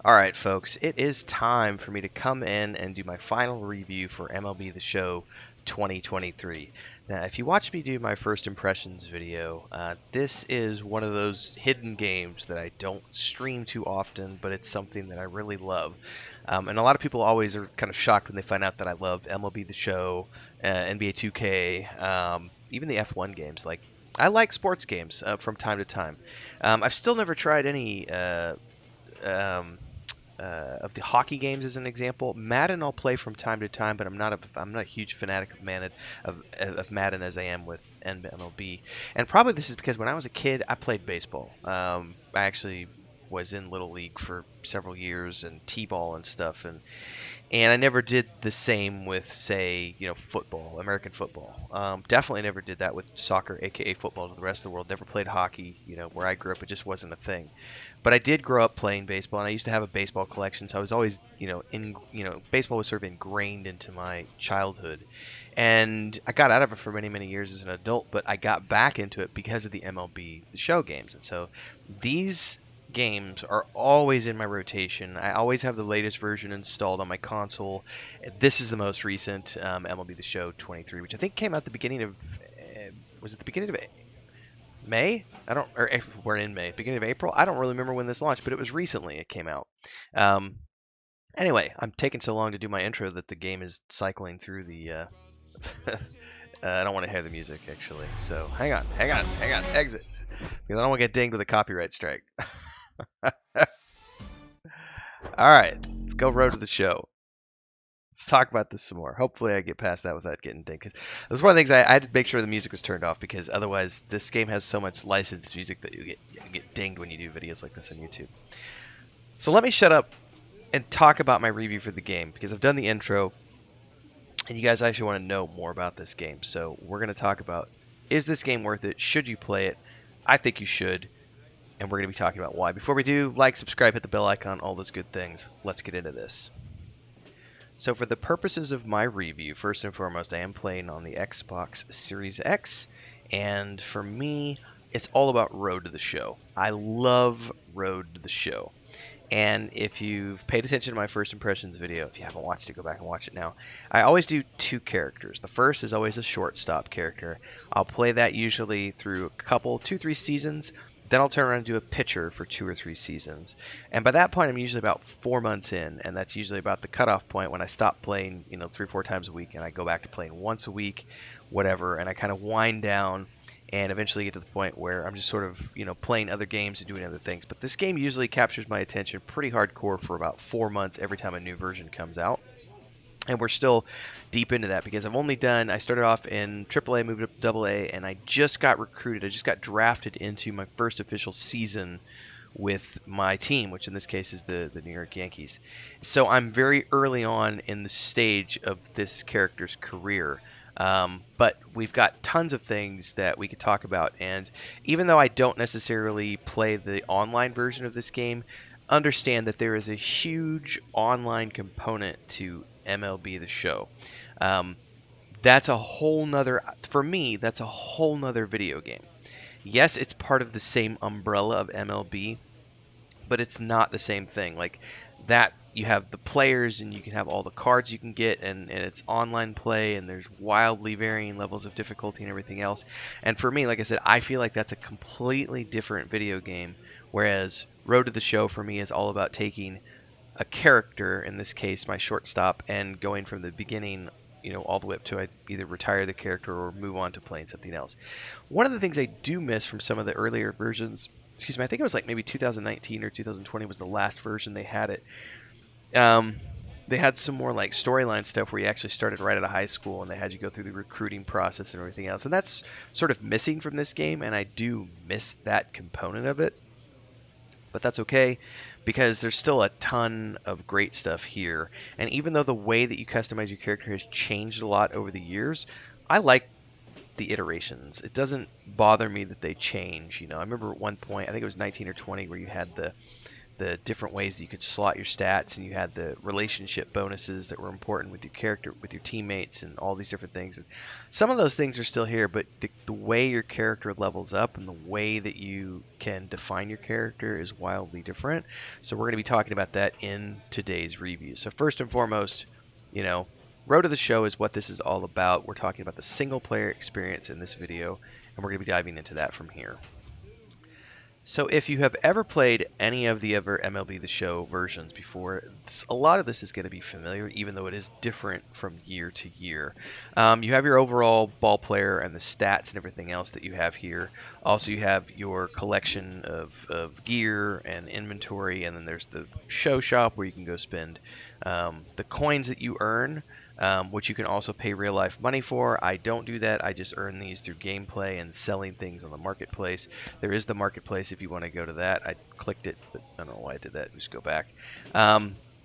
Alright, folks, it is time for me to come in and do my final review for MLB The Show 2023. Now, if you watch me do my first impressions video, this is one of those hidden games that I don't stream too often, but it's something that I really love. And a lot of people always are kind of shocked when they find out that I love MLB The Show, NBA 2K, even the F1 games. Like, I like sports games from time to time. I've still never tried any. Um, of the hockey games as an example. Madden I'll play from time to time, but I'm not a huge fanatic of Madden as I am with MLB. And probably this is because when I was a kid, I played baseball. I actually was in Little League for several years and T-ball and stuff, and I never did the same with, say, football, American football. Definitely never did that with soccer, aka football, to the rest of the world. Never played hockey. Where I grew up, it just wasn't a thing. But I did grow up playing baseball, and I used to have a baseball collection. So I was always, baseball was sort of ingrained into my childhood, and I got out of it for many, many years as an adult. But I got back into it because of the MLB The Show games, and so these games are always in my rotation. I always have the latest version installed on my console. This is the most recent MLB The Show 23, which I think came out the beginning of was it the beginning of May? I don't, or we're in May, beginning of April. I don't really remember when this launched, but it was recently it came out. Um, anyway, I'm taking so long to do my intro that the game is cycling through the. I don't want to hear the music actually, so hang on, exit, because I don't want to get dinged with a copyright strike. All right, let's go road to the show. Let's talk about this some more. Hopefully, I get past that without getting dinged. Because it was one of the things I had to make sure the music was turned off, because otherwise, this game has so much licensed music that you get dinged when you do videos like this on YouTube. So let me shut up and talk about my review for the game, because I've done the intro, and you guys actually want to know more about this game. So we're going to talk about, is this game worth it? Should you play it? I think you should, and we're going to be talking about why. Before we do, like, subscribe, hit the bell icon, all those good things. Let's get into this. So for the purposes of my review, first and foremost, I am playing on the Xbox Series X, and for me, it's all about Road to the Show. I love Road to the Show. And if you've paid attention to my first impressions video, if you haven't watched it, go back and watch it now. I always do two characters. The first is always a shortstop character. I'll play that usually through a couple, 2-3 seasons. Then I'll turn around and do a pitcher for 2 or 3 seasons. And by that point, I'm usually about 4 months in, and that's usually about the cutoff point when I stop playing, 3 or 4 times a week, and I go back to playing once a week, whatever, and I kind of wind down and eventually get to the point where I'm just sort of, playing other games and doing other things. But this game usually captures my attention pretty hardcore for about 4 months every time a new version comes out. And we're still deep into that, because I started off in AAA, moved up to AA, and I just got recruited. I just got drafted into my first official season with my team, which in this case is the New York Yankees. So I'm very early on in the stage of this character's career. But we've got tons of things that we could talk about. And even though I don't necessarily play the online version of this game, understand that there is a huge online component to MLB The Show. That's a whole nother, for me, that's a whole nother video game. Yes, it's part of the same umbrella of MLB, but it's not the same thing. Like that, you have the players and you can have all the cards you can get, and it's online play, and there's wildly varying levels of difficulty and everything else. And for me, like I said, I feel like that's a completely different video game, whereas Road to the Show for me is all about taking a character, in this case my shortstop, and going from the beginning, all the way up to I either retire the character or move on to playing something else. One of the things I do miss from some of the earlier versions, excuse me, I think it was like maybe 2019 or 2020 was the last version they had it. They had some more like storyline stuff where you actually started right out of high school and they had you go through the recruiting process and everything else. And that's sort of missing from this game, and I do miss that component of it. But that's okay, because there's still a ton of great stuff here. And even though the way that you customize your character has changed a lot over the years, I like the iterations. It doesn't bother me that they change. I remember at one point, I think it was 19 or 20, where you had the the different ways that you could slot your stats, and you had the relationship bonuses that were important with your character, with your teammates, and all these different things. And some of those things are still here, but the way your character levels up and the way that you can define your character is wildly different. So we're going to be talking about that in today's review. So first and foremost, you know, Road to the Show is what this is all about. We're talking about the single player experience in this video, and we're going to be diving into that from here. So if you have ever played any of the other MLB The Show versions before, a lot of this is going to be familiar, even though it is different from year to year. You have your overall ball player and the stats and everything else that you have here. Also, you have your collection of gear and inventory, and then there's the show shop where you can go spend the coins that you earn. Which you can also pay real life money for. I don't do that. I just earn these through gameplay and selling things on the marketplace. There is the marketplace if you want to go to that. I clicked it, but I don't know why I did that. Just go back.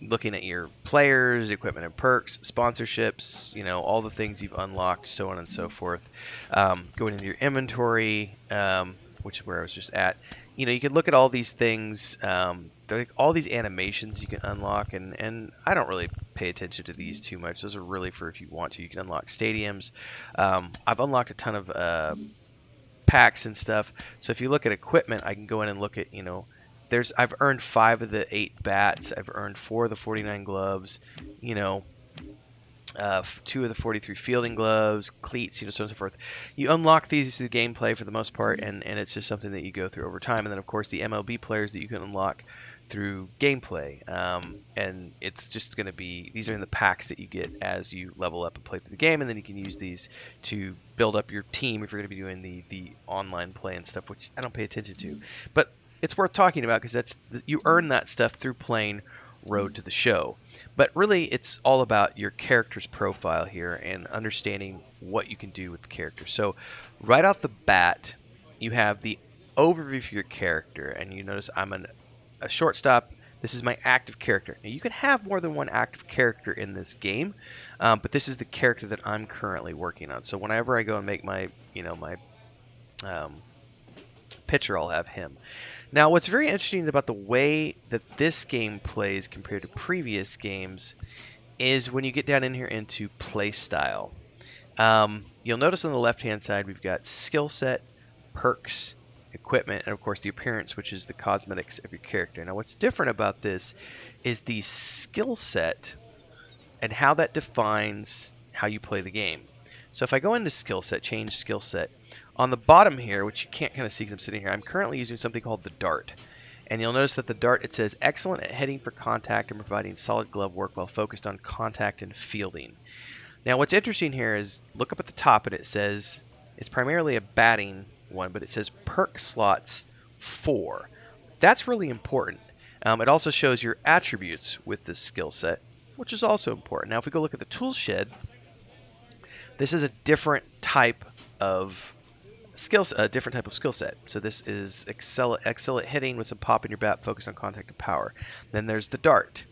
Looking at your players, equipment and perks, sponsorships, all the things you've unlocked, so on and so forth. Going into your inventory, which is where I was just at. You can look at all these things, all these animations you can unlock, and I don't really pay attention to these too much. Those are really for if you want to. You can unlock stadiums. I've unlocked a ton of packs and stuff. So if you look at equipment, I can go in and look at, I've earned 5 of the 8 bats. I've earned 4 of the 49 gloves, 2 of the 43 fielding gloves, cleats, so on and so forth. You unlock these through gameplay for the most part, and it's just something that you go through over time. And then, of course, the MLB players that you can unlock through gameplay. And it's just going to be, these are in the packs that you get as you level up and play through the game, and then you can use these to build up your team if you're going to be doing the online play and stuff, which I don't pay attention to. But it's worth talking about because you earn that stuff through playing Road to the Show. But really, it's all about your character's profile here and understanding what you can do with the character. So right off the bat, you have the overview for your character, and you notice I'm a shortstop. This is my active character. Now, you can have more than one active character in this game, but this is the character that I'm currently working on. So whenever I go and make my pitcher, I'll have him. Now, what's very interesting about the way that this game plays compared to previous games is when you get down in here into play style. You'll notice on the left-hand side we've got skill set, perks, equipment, and of course the appearance, which is the cosmetics of your character. Now, what's different about this is the skill set and how that defines how you play the game. So if I go into skill set, change skill set, on the bottom here, which you can't kind of see because I'm sitting here, I'm currently using something called the dart. And you'll notice that the dart, it says excellent at hitting for contact and providing solid glove work while focused on contact and fielding. Now what's interesting here is look up at the top and it says, it's primarily a batting one, but it says perk slots 4. That's really important. It also shows your attributes with this skill set, which is also important. Now if we go look at the tool shed, this is a different type of different type of skill set. So this is excel at hitting with some pop in your bat, focus on contact and power. Then there's the dart,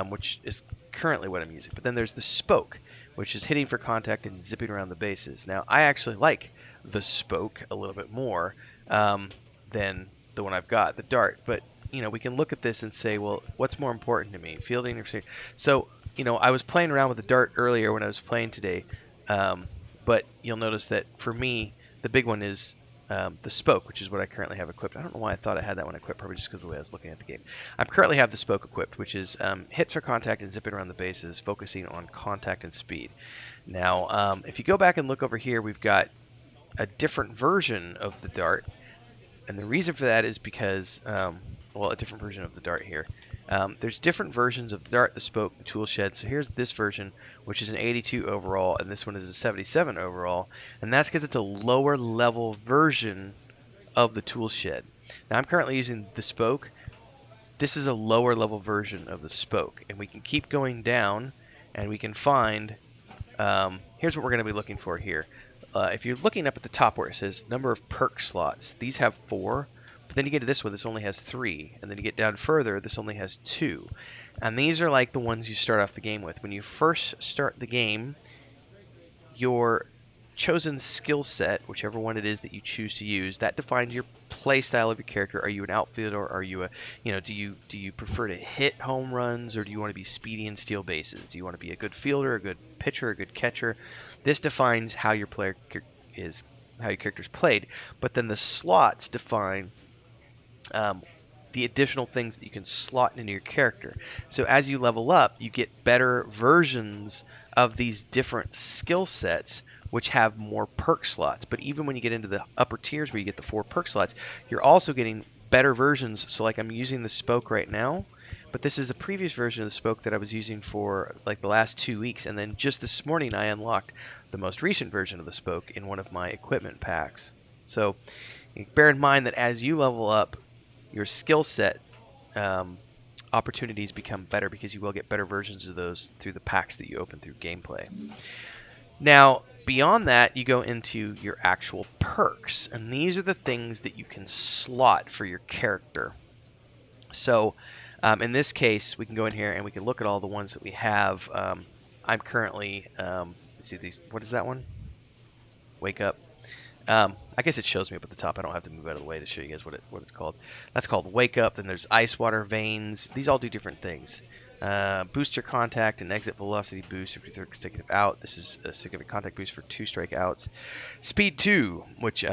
which is currently what I'm using. But then there's the spoke, which is hitting for contact and zipping around the bases. Now I actually like the spoke a little bit more than the one I've got, the dart. But we can look at this and say, well, what's more important to me, fielding or fielding? So I was playing around with the dart earlier when I was playing today, but you'll notice that for me, the big one is the spoke, which is what I currently have equipped. I don't know why I thought I had that one equipped, probably just because of the way I was looking at the game. I currently have the spoke equipped, which is hits for contact and zipping around the bases, focusing on contact and speed. Now, if you go back and look over here, we've got a different version of the dart. And the reason for that is because, a different version of the dart here. There's different versions of the dart, the spoke, the tool shed. So here's this version, which is an 82 overall, and this one is a 77 overall. And that's because it's a lower level version of the tool shed. Now I'm currently using the spoke. This is a lower level version of the spoke. And we can keep going down, and we can find, here's what we're going to be looking for here. If you're looking up at the top where it says number of perk slots, these have 4. But then you get to this one, this only has 3. And then you get down further, this only has 2. And these are like the ones you start off the game with. When you first start the game, your chosen skill set, whichever one it is that you choose to use, that defines your play style of your character. Are you an outfielder, or are you a, do you prefer to hit home runs, or do you want to be speedy and steal bases? Do you want to be a good fielder, a good pitcher, a good catcher? This defines how your player is, how your character's played. But then the slots define um, the additional things that you can slot into your character. So as you level up, you get better versions of these different skill sets, which have more perk slots. But even when you get into the upper tiers where you get the 4 perk slots, you're also getting better versions. So like I'm using the Spoke right now, but this is a previous version of the Spoke that I was using for like the last 2 weeks. And then just this morning, I unlocked the most recent version of the Spoke in one of my equipment packs. So bear in mind that as you level up, your skill set opportunities become better, because you will get better versions of those through the packs that you open through gameplay. Now, beyond that, you go into your actual perks, and these are the things that you can slot for your character. So, in this case, we can go in here and we can look at all the ones that we have. I'm currently, see these. What is that one? Wake up. I guess it shows me up at the top. I don't have to move out of the way to show you guys what it's called. That's called Wake Up. Then there's Ice Water Veins. These all do different things. Boost your contact and exit velocity boost for your third consecutive out. This is a significant contact boost for 2 strikeouts. Speed 2, which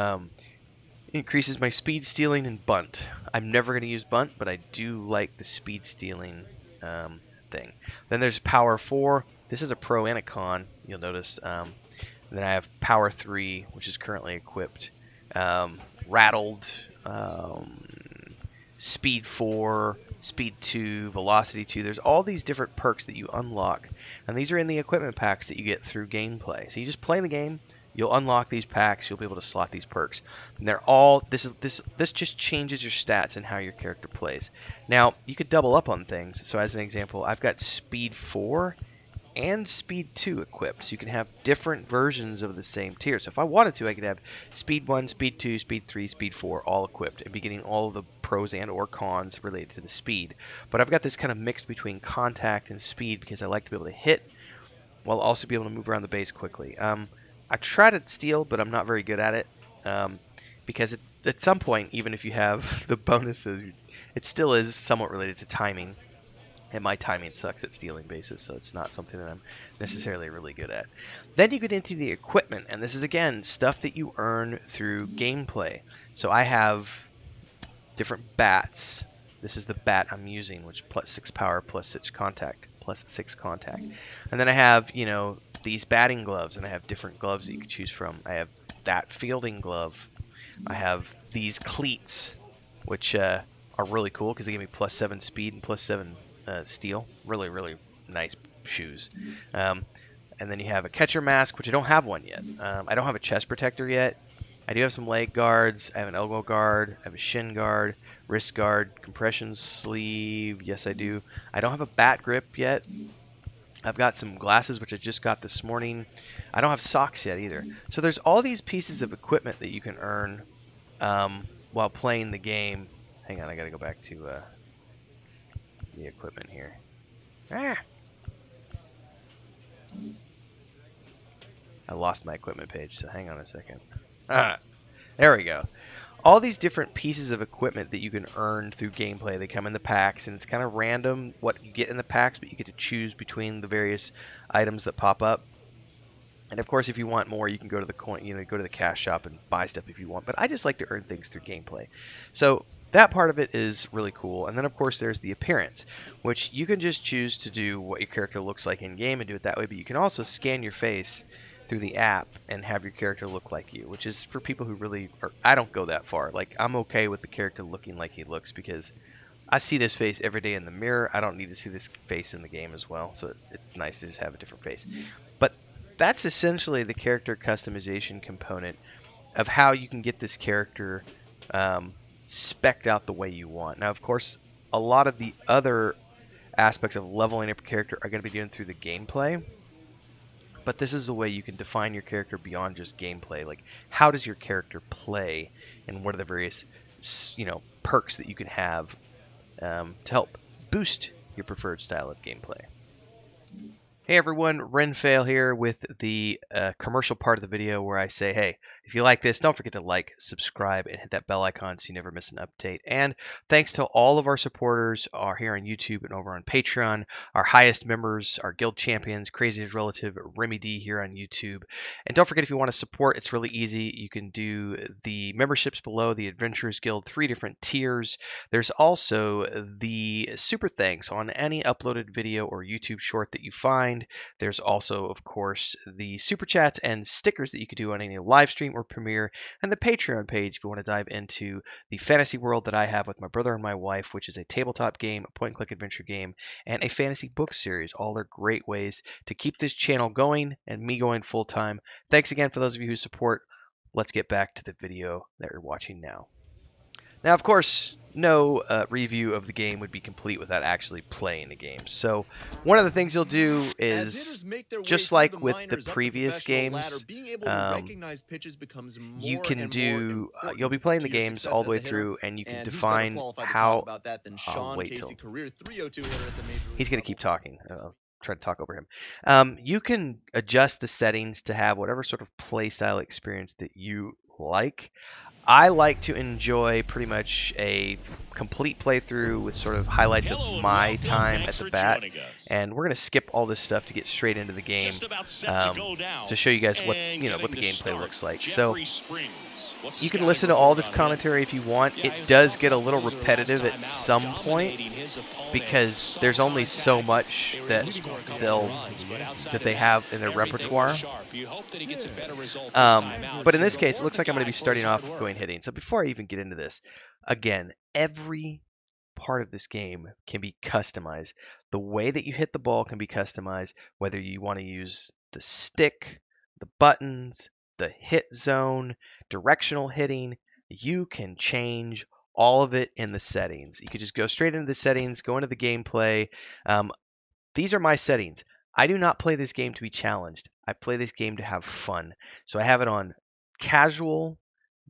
increases my speed stealing and bunt. I'm never going to use bunt, but I do like the speed stealing thing. Then there's Power 4. This is a pro and a con. You'll notice. And then I have Power 3, which is currently equipped. Rattled, Speed 4, Speed 2, Velocity 2. There's all these different perks that you unlock. And these are in the equipment packs that you get through gameplay. So you just play the game, you'll unlock these packs, you'll be able to slot these perks. And they're all, this just changes your stats and how your character plays. Now, you could double up on things. So as an example, I've got Speed 4 and Speed 2 equipped, so you can have different versions of the same tier. So if I wanted to, I could have Speed 1, Speed 2, Speed 3, Speed 4 all equipped, and be getting all of the pros and or cons related to the speed. But I've got this kind of mix between contact and speed, because I like to be able to hit while also be able to move around the base quickly. I try to steal, but I'm not very good at it, because at some point, even if you have the bonuses, it still is somewhat related to timing. And my timing sucks at stealing bases, so it's not something that I'm necessarily really good at. Then you get into the equipment, and this is, again, stuff that you earn through gameplay. So I have different bats. This is the bat I'm using, which plus 6 power, plus 6 contact, plus 6 contact. And then I have, these batting gloves, and I have different gloves that you can choose from. I have that fielding glove. I have these cleats, which are really cool because they give me plus 7 speed and plus 7 steel. Really, really nice shoes. And then you have a catcher mask, which I don't have one yet. I don't have a chest protector yet. I do have some leg guards. I have an elbow guard. I have a shin guard, wrist guard, compression sleeve. Yes, I do. I don't have a bat grip yet. I've got some glasses, which I just got this morning. I don't have socks yet either. So there's all these pieces of equipment that you can earn while playing the game. Hang on, I got to go back to the equipment here. I lost my equipment page, so hang on a second. There we go. All these different pieces of equipment that you can earn through gameplay. They come in the packs, and it's kind of random what you get in the packs, but you get to choose between the various items that pop up. And of course, if you want more, you can go to the go to the cash shop and buy stuff if you want. But I just like to earn things through gameplay. So that part of it is really cool. And then of course there's the appearance, which you can just choose to do what your character looks like in game and do it that way. But you can also scan your face through the app and have your character look like you, which is for people who really are. I don't go that far. Like, I'm okay with the character looking like he looks because I see this face every day in the mirror. I don't need to see this face in the game as well. So it's nice to just have a different face. But that's essentially the character customization component of how you can get this character specced out the way you want. Now, of course, a lot of the other aspects of leveling up your character are going to be done through the gameplay. But this is a way you can define your character beyond just gameplay. Like, how does your character play, and what are the various, perks that you can have to help boost your preferred style of gameplay. Hey everyone, Renfail here with the commercial part of the video where I say, hey, if you like this, don't forget to like, subscribe, and hit that bell icon so you never miss an update. And thanks to all of our supporters here on YouTube and over on Patreon, our highest members, our guild champions, Crazy's Relative, Remy D here on YouTube. And don't forget, if you want to support, it's really easy. You can do the memberships below, the Adventurers Guild, 3 different tiers. There's also the super thanks on any uploaded video or YouTube short that you find. There's also, of course, the super chats and stickers that you could do on any live stream or premiere, and the Patreon page if you want to dive into the fantasy world that I have with my brother and my wife, which is a tabletop game, a point-and-click adventure game, and a fantasy book series. All are great ways to keep this channel going and me going full-time. Thanks again for those of you who support. Let's get back to the video that you're watching now. Now, of course, no review of the game would be complete without actually playing the game. So one of the things you'll do is, just like with the previous games, you can do, you'll be playing the games all the way through, and you can define how, I'll wait till, he's going to keep talking. Try to talk over him. You can adjust the settings to have whatever sort of play style experience that you like. I like to enjoy pretty much a complete playthrough with sort of highlights of my time at the bat, and we're going to skip all this stuff to get straight into the game to show you guys what what the gameplay looks like. So you can listen to all this commentary if you want. It does get a little repetitive at some point because there's only so much that they have in their repertoire. But in this case, it looks like I'm going to be starting off going hitting. So before I even get into this, again, every part of this game can be customized. The way that you hit the ball can be customized, whether you want to use the stick, the buttons, the hit zone, directional hitting. You can change all of it in the settings. You could just go straight into the settings, go into the gameplay. These are my settings. I do not play this game to be challenged. I play this game to have fun. So I have it on casual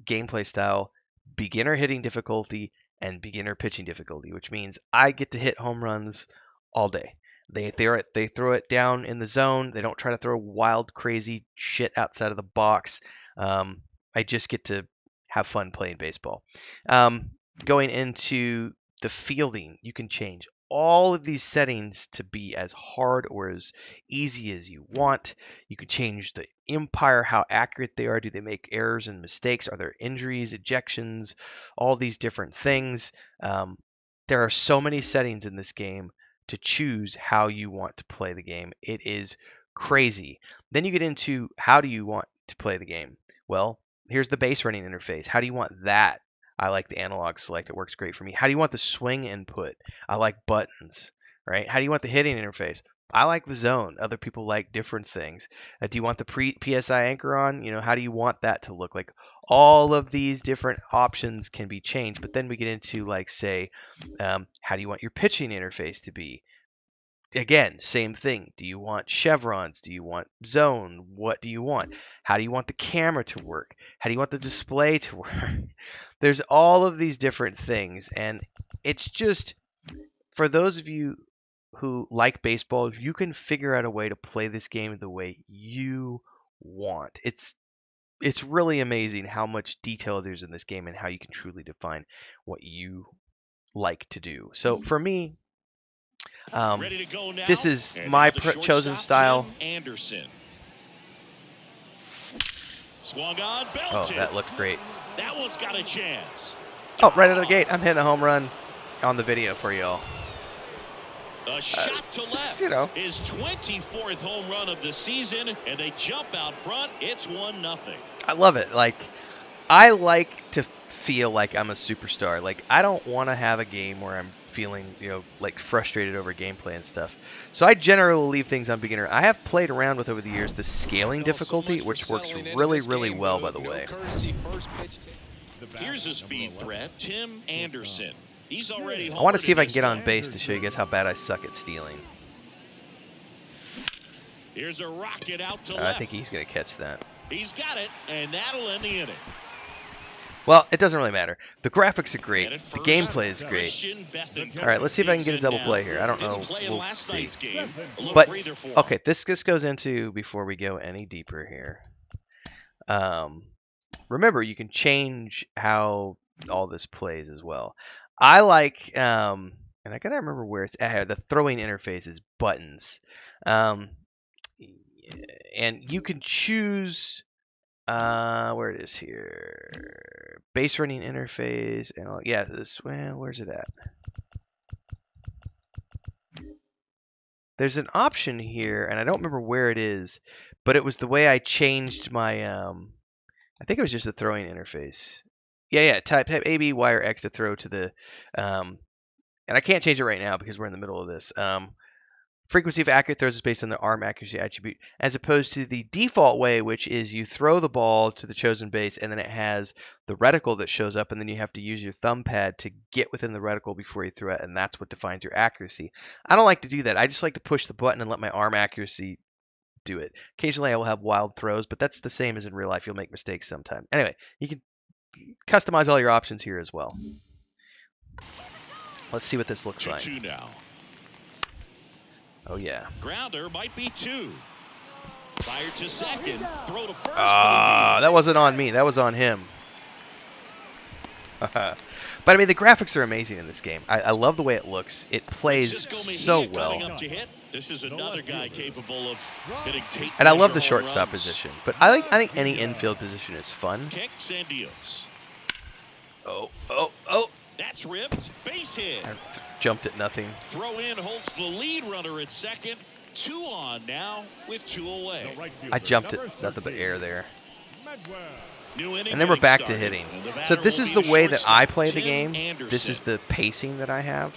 gameplay style, beginner hitting difficulty, and beginner pitching difficulty, which means I get to hit home runs all day. They throw it down in the zone. They don't try to throw wild, crazy shit outside of the box. I just get to have fun playing baseball. Going into the fielding, you can change all of these settings to be as hard or as easy as you want. You can change the umpire, how accurate they are. Do they make errors and mistakes? Are there injuries, ejections, all these different things? There are so many settings in this game to choose how you want to play the game. It is crazy. Then you get into how do you want to play the game? Well, here's the base running interface. How do you want that? I like the analog select. It works great for me. How do you want the swing input? I like buttons, right? How do you want the hitting interface? I like the zone. Other people like different things. Do you want the PSI anchor on? How do you want that to look like? All of these different options can be changed. But then we get into, like, say, how do you want your pitching interface to be? Again, same thing. Do you want chevrons? Do you want zone? What do you want? How do you want the camera to work? How do you want the display to work? There's all of these different things, and it's just, for those of you who like baseball, you can figure out a way to play this game the way you want. It's really amazing how much detail there's in this game and how you can truly define what you like to do. So for me, this is my chosen style. Oh, that looked great. That one's got a chance. Oh, right out of the gate, I'm hitting a home run on the video for y'all. A shot to left. His 24th home run of the season, and they jump out front. It's 1-0. I love it. I like to feel like I'm a superstar. I don't want to have a game where I'm feeling, frustrated over gameplay and stuff. So I generally leave things on beginner. I have played around with over the years the scaling difficulty, which works really, really well, by the way. Here's a speed threat, Tim Anderson. He's already I want to see if I can get on base to show you guys how bad I suck at stealing. Here's a rocket out to left. I think he's going to catch that. He's got it, and that'll end the inning. Well, it doesn't really matter. The graphics are great. The gameplay is great. All right, let's see if I can get a double play here. I don't know. We'll see. But, okay, this goes into, before we go any deeper here. Remember, you can change how all this plays as well. I like, and I gotta remember where it's at. The throwing interface is buttons. And you can choose where it is here. Base running interface and all, yeah, where's it at? There's an option here, and I don't remember where it is, but it was the way I changed my I think it was just the throwing interface. Yeah, type A, B, Y, or X to throw to the and I can't change it right now because we're in the middle of this. Frequency of accurate throws is based on the arm accuracy attribute, as opposed to the default way, which is you throw the ball to the chosen base, and then it has the reticle that shows up, and then you have to use your thumb pad to get within the reticle before you throw it, and that's what defines your accuracy. I don't like to do that. I just like to push the button and let my arm accuracy do it. Occasionally I will have wild throws, but that's the same as in real life. You'll make mistakes sometime. Anyway, you can customize all your options here as well. Let's see what this looks like. 2-2 now. Oh, yeah. Grounder might be 2. Fired to second. Throw to first. That wasn't on me. That was on him. But, I mean, the graphics are amazing in this game. I love the way it looks. It plays so well. This is another guy capable of hitting tape. And I love the shortstop position. But I think any infield position is fun. Kicks and deals. Oh. That's ripped. Base hit. I jumped at nothing. Throw in holds the lead runner at second. 2 on now with 2 away. I jumped at nothing but air there. And then we're back to hitting. So this is the way that I play the game. This is the pacing that I have.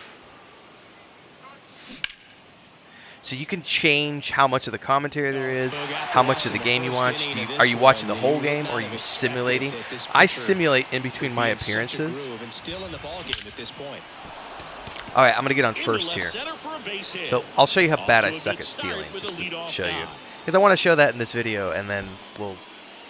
So you can change how much of the commentary there is, how much of the game you watch. Are you watching the whole game, or are you simulating? I simulate in between my appearances. All right, I'm going to get on first here. So I'll show you how bad I suck at stealing, just to show you. Because I want to show that in this video, and then we'll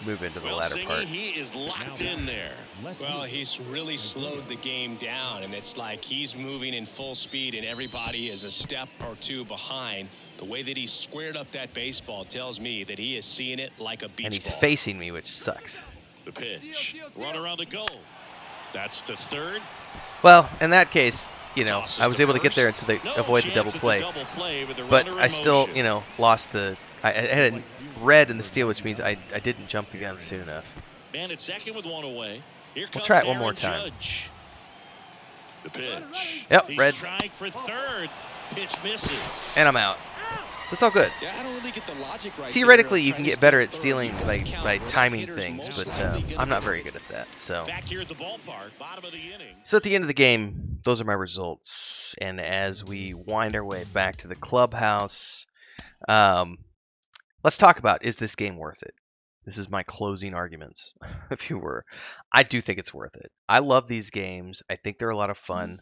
move into the latter part. He is locked in there. Well, he's really slowed the game down, and it's like he's moving in full speed, and everybody is a step or 2 behind. The way that he squared up that baseball tells me that he is seeing it like a beach ball. And he's facing me, which sucks. The pitch. Runner on the goal. That's to third. Well, in that case, you know, I was able to get there and so they avoid the double play. But I still, you know, lost the... I had a red in the steal, which means I didn't jump the gun soon enough. Man at second with 1 away. Here comes we'll try it one more time. Judge. The pitch. Yep, He's red. trying for third. Pitch misses. And I'm out. That's all good. Yeah, I don't really get the logic right. Theoretically, you can get better at stealing by timing things, but I'm not very good at that. So. Back here at the ballpark, bottom of the inning. So at the end of the game, those are my results. And as we wind our way back to the clubhouse, let's talk about, is this game worth it? This is my closing arguments, if you were. I do think it's worth it. I love these games. I think they're a lot of fun.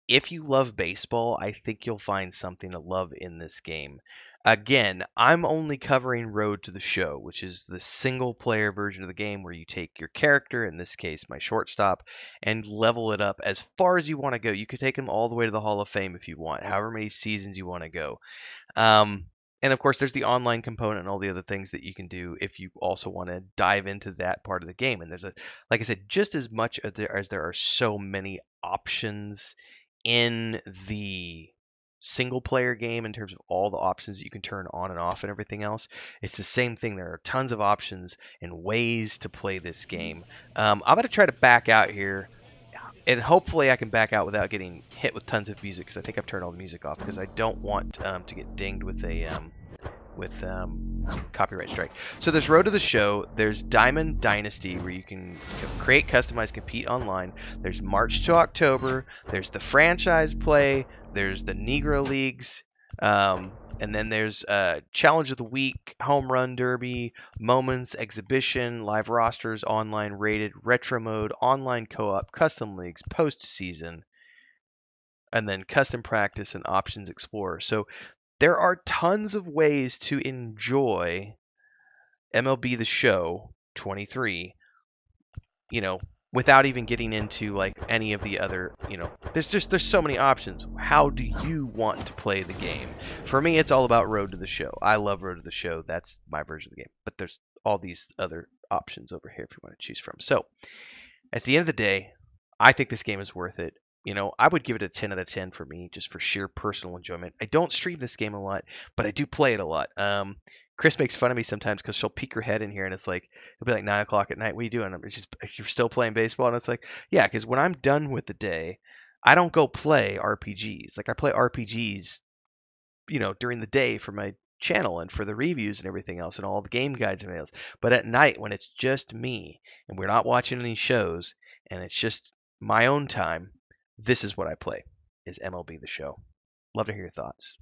If you love baseball, I think you'll find something to love in this game. Again, I'm only covering Road to the Show, which is the single-player version of the game where you take your character, in this case my shortstop, and level it up as far as you want to go. You could take them all the way to the Hall of Fame if you want, however many seasons you want to go. And of course, there's the online component and all the other things that you can do if you also want to dive into that part of the game. And there's like I said, just as much as there are so many options in the single player game in terms of all the options that you can turn on and off and everything else. It's the same thing. There are tons of options and ways to play this game. I'm going to try to back out here. And hopefully I can back out without getting hit with tons of music, because I think I've turned all the music off because I don't want to get dinged with a copyright strike. So there's Road to the Show. There's Diamond Dynasty, where you can create, customize, compete online. There's March to October. There's the franchise play. There's the Negro Leagues. And then there's Challenge of the Week, Home Run Derby, Moments, Exhibition, Live Rosters, Online Rated, Retro Mode, Online Co-op, Custom Leagues, Postseason, and then Custom Practice and Options Explorer. So there are tons of ways to enjoy MLB The Show 23 without even getting into like any of the other, there's so many options. How do you want to play the game? For me, it's all about Road to the Show. I love Road to the Show. That's my version of the game. But there's all these other options over here if you want to choose from. So at the end of the day, I think this game is worth it. I would give it a 10 out of 10 for me, just for sheer personal enjoyment. I don't stream this game a lot, but I do play it a lot. Chris makes fun of me sometimes because she'll peek her head in here and it'll be like 9 o'clock at night. What are you doing? I'm just, you're still playing baseball? And it's like, yeah, because when I'm done with the day, I don't go play RPGs. Like I play RPGs, during the day for my channel and for the reviews and everything else and all the game guides and emails. But at night when it's just me and we're not watching any shows and it's just my own time, this is what I play, is MLB The Show. Love to hear your thoughts.